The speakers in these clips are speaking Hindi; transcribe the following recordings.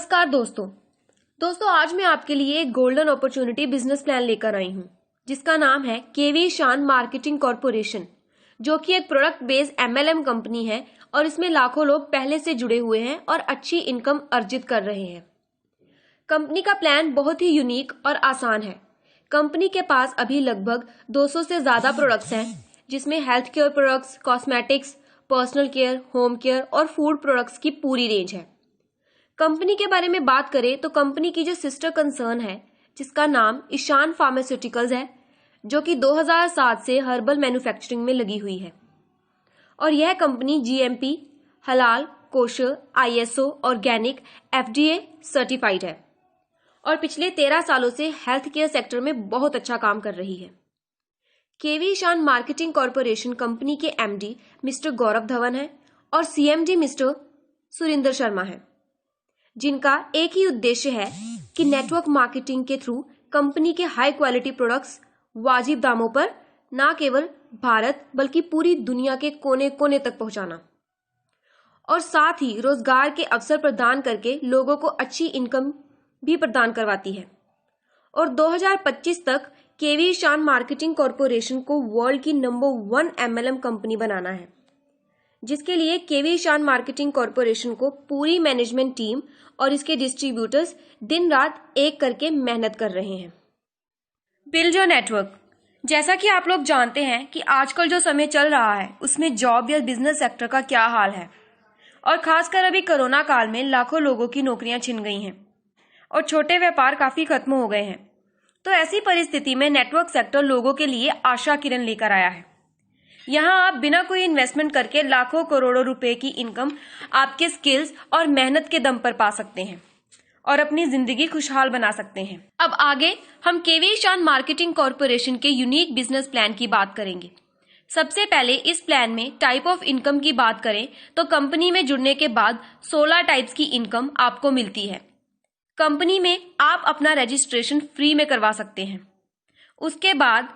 नमस्कार दोस्तों आज मैं आपके लिए एक गोल्डन अपॉर्चुनिटी बिजनेस प्लान लेकर आई हूँ जिसका नाम है केवी ईशान मार्केटिंग कॉर्पोरेशन, जो कि एक प्रोडक्ट बेस्ड एमएलएम कंपनी है और इसमें लाखों लोग पहले से जुड़े हुए हैं और अच्छी इनकम अर्जित कर रहे हैं। कंपनी का प्लान बहुत ही यूनिक और आसान है। कंपनी के पास अभी लगभग 200 से ज्यादा प्रोडक्ट्स हैं, जिसमें health care products, cosmetics, personal care, home care और फूड प्रोडक्ट्स की पूरी रेंज है। कंपनी के बारे में बात करें तो कंपनी की जो सिस्टर कंसर्न है जिसका नाम ईशान फार्मास्यूटिकल्स है, जो कि 2007 से हर्बल मैन्युफैक्चरिंग में लगी हुई है और यह कंपनी जीएमपी, हलाल, kosher, ISO, organic, FDA certified है और पिछले 13 सालों से हेल्थ केयर सेक्टर में बहुत अच्छा काम कर रही है। केवी ईशान मार्केटिंग कॉर्पोरेशन कंपनी के एमडी मिस्टर गौरव धवन है और सीएमडी मिस्टर सुरिंदर शर्मा है, जिनका एक ही उद्देश्य है कि नेटवर्क मार्केटिंग के थ्रू कंपनी के हाई क्वालिटी प्रोडक्ट्स वाजिब दामों पर न केवल भारत बल्कि पूरी दुनिया के कोने कोने तक पहुंचाना और साथ ही रोजगार के अवसर प्रदान करके लोगों को अच्छी इनकम भी प्रदान करवाती है। और 2025 तक केवी ईशान मार्केटिंग कॉर्पोरेशन को वर्ल्ड की नंबर 1 एमएलएम कंपनी बनाना है, जिसके लिए केवी ईशान मार्केटिंग कॉर्पोरेशन को पूरी मैनेजमेंट टीम और इसके डिस्ट्रीब्यूटर्स दिन रात एक करके मेहनत कर रहे हैं। Build your network. जैसा कि आप लोग जानते हैं कि आजकल जो समय चल रहा है उसमें जॉब या बिजनेस सेक्टर का क्या हाल है, और खासकर अभी कोरोना काल में लाखों लोगों की नौकरियां छिन गई हैं और छोटे व्यापार काफी खत्म हो गए हैं। तो ऐसी परिस्थिति में नेटवर्क सेक्टर लोगों के लिए आशा किरण लेकर आया है। यहाँ आप बिना कोई इन्वेस्टमेंट करके लाखों करोड़ों रुपए की इनकम आपके स्किल्स और मेहनत के दम पर पा सकते हैं और अपनी जिंदगी खुशहाल बना सकते हैं। अब आगे हम केवी ईशान मार्केटिंग कॉर्पोरेशन के यूनिक बिजनेस प्लान की बात करेंगे। सबसे पहले इस प्लान में टाइप ऑफ इनकम की बात करें तो कंपनी में जुड़ने के बाद 16 टाइप्स की इनकम आपको मिलती है। कंपनी में आप अपना रजिस्ट्रेशन फ्री में करवा सकते हैं। उसके बाद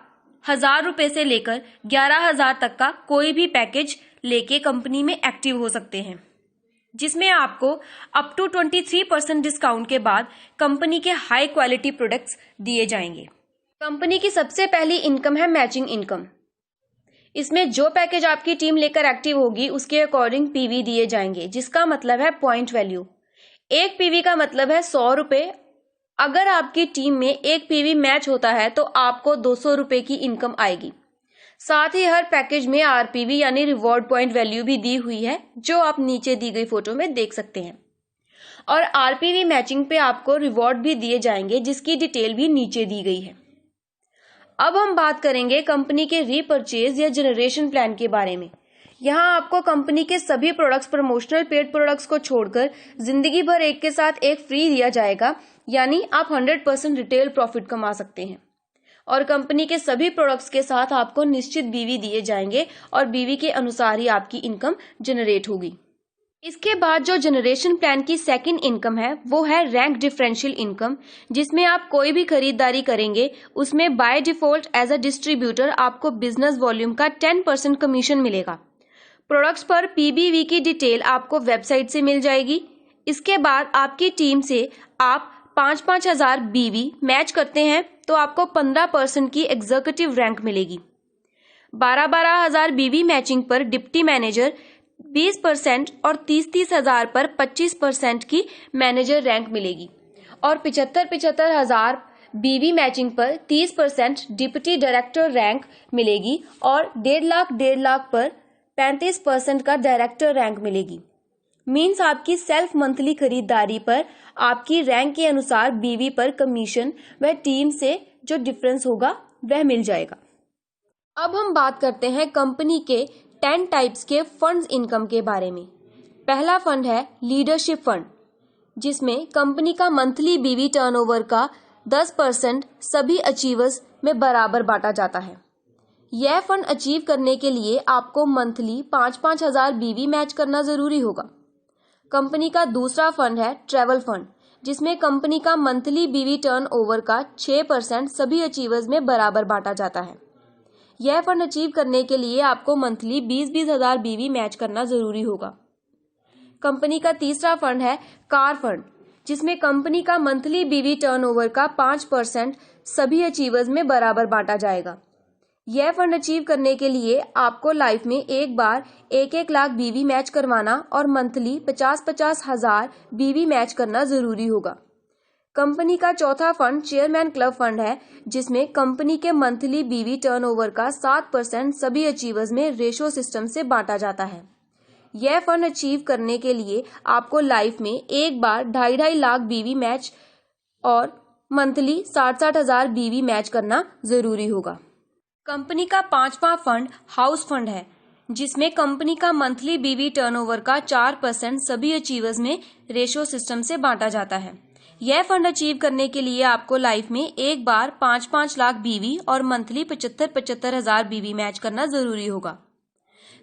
1000 रुपए से लेकर 11,000 तक का कोई भी पैकेज लेके कंपनी में एक्टिव हो सकते हैं, जिसमें आपको अप टू 23% डिस्काउंट के बाद कंपनी के हाई क्वालिटी प्रोडक्ट्स दिए जाएंगे। कंपनी की सबसे पहली इनकम है मैचिंग इनकम। इसमें जो पैकेज आपकी टीम लेकर एक्टिव होगी उसके अकॉर्डिंग पीवी दिए जाएंगे, जिसका मतलब है पॉइंट वैल्यू। एक पीवी का मतलब है 100 रुपए। अगर आपकी टीम में एक पीवी मैच होता है तो आपको 200 रुपए की इनकम आएगी। साथ ही हर पैकेज में आरपीवी यानी रिवॉर्ड पॉइंट वैल्यू भी दी हुई है, जो आप नीचे दी गई फोटो में देख सकते हैं। और आरपीवी मैचिंग पे आपको रिवॉर्ड भी दिए जाएंगे, जिसकी डिटेल भी नीचे दी गई है। अब हम बात करेंगे कंपनी के रीपरचेज या जनरेशन प्लान के बारे में। यहाँ आपको कंपनी के सभी प्रोडक्ट्स, प्रमोशनल पेड प्रोडक्ट्स को छोड़कर जिंदगी भर एक के साथ एक फ्री दिया जाएगा, यानी आप 100% रिटेल प्रॉफिट कमा सकते हैं। और कंपनी के सभी प्रोडक्ट्स के साथ आपको निश्चित बीवी दिए जाएंगे और बीवी के अनुसार ही आपकी इनकम जनरेट होगी। इसके बाद जो जनरेशन प्लान की सेकंड इनकम है वो है रैंक डिफरेंशियल इनकम, जिसमें आप कोई भी खरीदारी करेंगे उसमें by default as a distributor आपको बिजनेस वॉल्यूम का 10% कमीशन मिलेगा। प्रोडक्ट्स पर पीबीवी की डिटेल आपको वेबसाइट से मिल जाएगी। इसके बाद आपकी टीम से आप 5-5 हजार बीवी मैच करते हैं तो आपको 15% की एग्जीक्यूटिव रैंक मिलेगी। 12-12 हजार बीवी मैचिंग पर डिप्टी मैनेजर 20% और 30-30 हजार पर 25% की मैनेजर रैंक मिलेगी और 75-75 हजार बीवी मैचिंग पर 30% डिप्टी डायरेक्टर रैंक मिलेगी और 1.5 लाख पर 35% का डायरेक्टर रैंक मिलेगी। मीन्स आपकी सेल्फ मंथली खरीदारी पर आपकी रैंक के अनुसार बीवी पर कमीशन व टीम से जो डिफरेंस होगा वह मिल जाएगा। अब हम बात करते हैं कंपनी के 10 टाइप्स के फंड्स इनकम के बारे में। पहला फंड है लीडरशिप फंड, जिसमें कंपनी का मंथली बीवी टर्नओवर का 10% सभी अचीवर्स में बराबर बांटा जाता है। यह फंड अचीव करने के लिए आपको मंथली 5-5 हजार बीवी मैच करना जरूरी होगा। कंपनी का दूसरा फंड है ट्रैवल फंड, जिसमें कंपनी का मंथली बीवी टर्नओवर का 6% सभी अचीवर्स में बराबर बांटा जाता है। यह फंड अचीव करने के लिए आपको मंथली 20-20 हजार बीवी मैच करना जरूरी होगा। कंपनी का तीसरा फंड है कार फंड, जिसमें कंपनी का मंथली बीवी टर्नओवर का 5% सभी अचीवर्स में बराबर बांटा जाएगा। यह फंड अचीव करने के लिए आपको लाइफ में एक बार 1-1 लाख बीवी मैच करवाना और मंथली 50-50 हजार बीवी मैच करना जरूरी होगा। कंपनी का चौथा फंड चेयरमैन क्लब फंड है, जिसमें कंपनी के मंथली बीवी टर्नओवर का 7% सभी अचीवर्स में रेशो सिस्टम से बांटा जाता है। यह फंड अचीव करने के लिए आपको लाइफ में एक बार 2.5 लाख बीवी मैच और मंथली 60-60 हजार बीवी मैच करना जरूरी होगा। कंपनी का पांचवा फंड हाउस फंड है, जिसमें कंपनी का मंथली बीवी टर्नओवर का 4% सभी अचीवर्स में रेशो सिस्टम से बांटा जाता है। यह फंड अचीव करने के लिए आपको लाइफ में एक बार 5-5 लाख बीवी और मंथली 75-75 हजार बीवी मैच करना जरूरी होगा।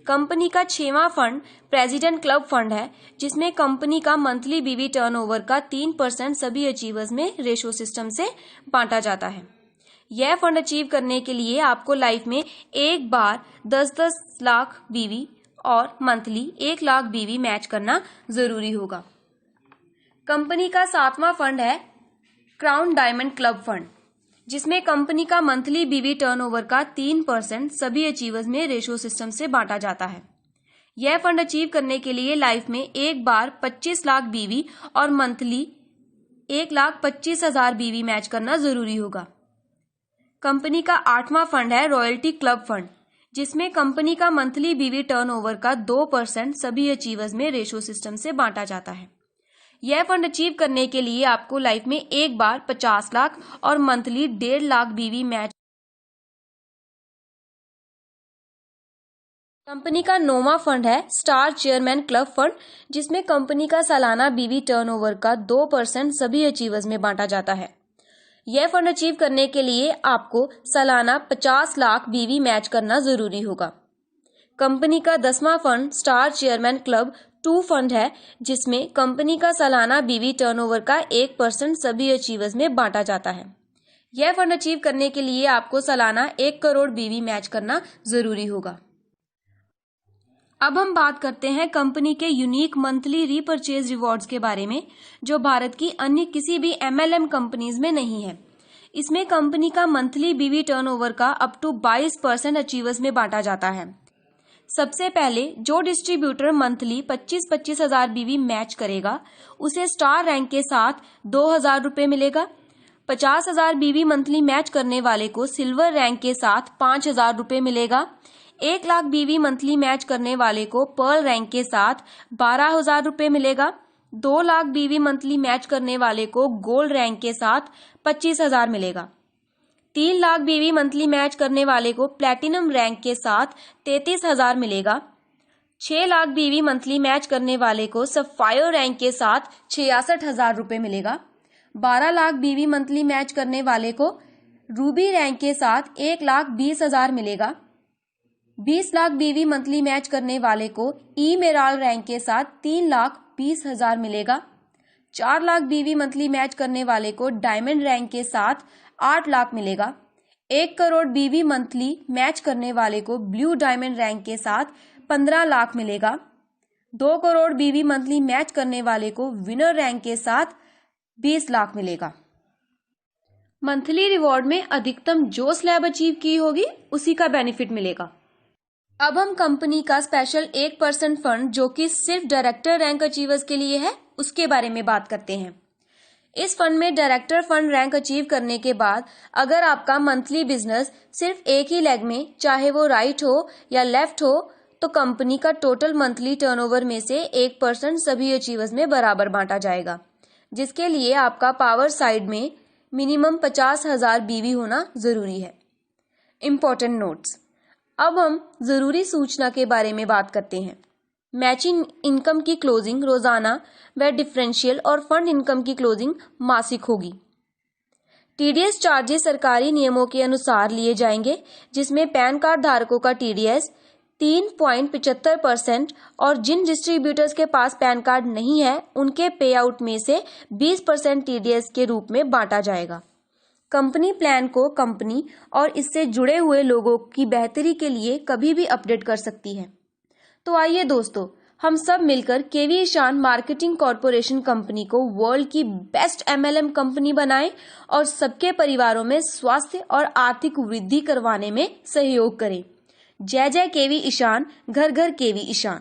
कंपनी का 6वां फंड प्रेसिडेंट क्लब फंड है, जिसमें कंपनी का मंथली बीवी टर्नओवर का 3% सभी अचीवर्स में रेशो सिस्टम से बांटा जाता है। यह फंड अचीव करने के लिए आपको लाइफ में एक बार 10-10 लाख बीवी और मंथली 1 लाख बीवी मैच करना जरूरी होगा। कंपनी का 7वां फंड है क्राउन डायमंड क्लब फंड, जिसमें कंपनी का मंथली बीवी टर्नओवर का 3% सभी अचीवर्स में रेशो सिस्टम से बांटा जाता है। यह फंड अचीव करने के लिए लाइफ में एक बार 25 लाख बीवी और मंथली 1,25,000 हजार बीवी मैच करना जरूरी होगा। कंपनी का 8वां फंड है रॉयल्टी क्लब फंड, जिसमें कंपनी का मंथली बीवी टर्नओवर का 2% सभी अचीवर्स में रेशो सिस्टम से बांटा जाता है। यह फंड अचीव करने के लिए आपको लाइफ में एक बार 50 लाख और मंथली 1.5 लाख बीवी मैच। कंपनी का 9वां फंड है स्टार चेयरमैन क्लब फंड, जिसमें कंपनी का सालाना बीवी टर्नओवर का 2% सभी अचीवर्स में बांटा जाता है। यह फंड अचीव करने के लिए आपको सालाना 50 लाख बीवी मैच करना जरूरी होगा। कंपनी का 10वां fund star chairman club 2 fund है, जिसमें कंपनी का सालाना बीवी टर्नओवर का 1% सभी अचीवर्स में बांटा जाता है। यह फंड अचीव करने के लिए आपको सालाना 1 करोड़ बीवी मैच करना जरूरी होगा। अब हम बात करते हैं कंपनी के यूनिक मंथली रीपरचेज रिवॉर्ड्स के बारे में, जो भारत की अन्य किसी भी MLM कंपनीज में नहीं है। इसमें कंपनी का मंथली बीवी टर्नओवर का अप टू 22% अचीवर्स में बांटा जाता है। सबसे पहले जो डिस्ट्रीब्यूटर मंथली 25-25 हजार बीवी मैच करेगा, उसे स्टार रैंक के साथ 2,000 रुपये मिलेगा। 50 हजार बीवी मंथली मैच करने वाले को सिल्वर रैंक के साथ 5,000 रुपये मिलेगा। 1 लाख बीवी मंथली मैच करने वाले को पर्ल रैंक के साथ 12,000 रुपये मिलेगा। 2 लाख बीवी मंथली मैच करने वाले को गोल्ड रैंक के साथ 25,000 मिलेगा। 3 लाख बीवी मंथली मैच करने वाले को प्लैटिनम रैंक के साथ 33,000 मिलेगा। 6 लाख बीवी मंथली मैच करने वाले को सफायर रैंक के साथ 66,000 रुपये मिलेगा। 12 लाख बीवी मंथली मैच करने वाले को रूबी रैंक के साथ 1,20,000 मिलेगा। 20 लाख बीवी मंथली मैच करने वाले को ई-मेराल रैंक के साथ 3,20,000 मिलेगा। 4 लाख बीवी मंथली मैच करने वाले को डायमंड रैंक के साथ 8 लाख मिलेगा। 1 करोड़ बीवी मंथली मैच करने वाले को ब्लू डायमंड रैंक के साथ 15 लाख मिलेगा। 2 करोड़ बीवी मंथली मैच करने वाले को विनर रैंक के साथ 20 लाख मिलेगा। मंथली रिवॉर्ड में अधिकतम जो स्लैब अचीव की होगी उसी का बेनिफिट मिलेगा। अब हम कंपनी का स्पेशल 1% फंड, जो कि सिर्फ डायरेक्टर रैंक अचीवर्स के लिए है, उसके बारे में बात करते हैं। इस फंड में डायरेक्टर फंड रैंक अचीव करने के बाद अगर आपका मंथली बिजनेस सिर्फ एक ही लेग में, चाहे वो राइट हो या लेफ्ट हो, तो कंपनी का टोटल मंथली टर्नओवर में से 1% सभी अचीवर्स में बराबर बांटा जाएगा, जिसके लिए आपका पावर साइड में मिनिमम 50,000 बीवी होना जरूरी है। Important notes. अब हम जरूरी सूचना के बारे में बात करते हैं। मैचिंग इनकम की क्लोजिंग रोजाना व डिफरेंशियल और फंड इनकम की क्लोजिंग मासिक होगी। टीडीएस चार्जेस सरकारी नियमों के अनुसार लिए जाएंगे, जिसमें पैन कार्ड धारकों का टीडीएस 3.75% और जिन डिस्ट्रीब्यूटर्स के पास पैन कार्ड नहीं है उनके पे आउट में से 20% टीडीएस के रूप में बांटा जाएगा। कंपनी प्लान को कंपनी और इससे जुड़े हुए लोगों की बेहतरी के लिए कभी भी अपडेट कर सकती है। तो आइए दोस्तों, हम सब मिलकर केवी ईशान मार्केटिंग कॉरपोरेशन कंपनी को वर्ल्ड की बेस्ट एमएलएम कंपनी बनाएं और सबके परिवारों में स्वास्थ्य और आर्थिक वृद्धि करवाने में सहयोग करें। जय जय केवी ईशान, घर घर केवी ईशान।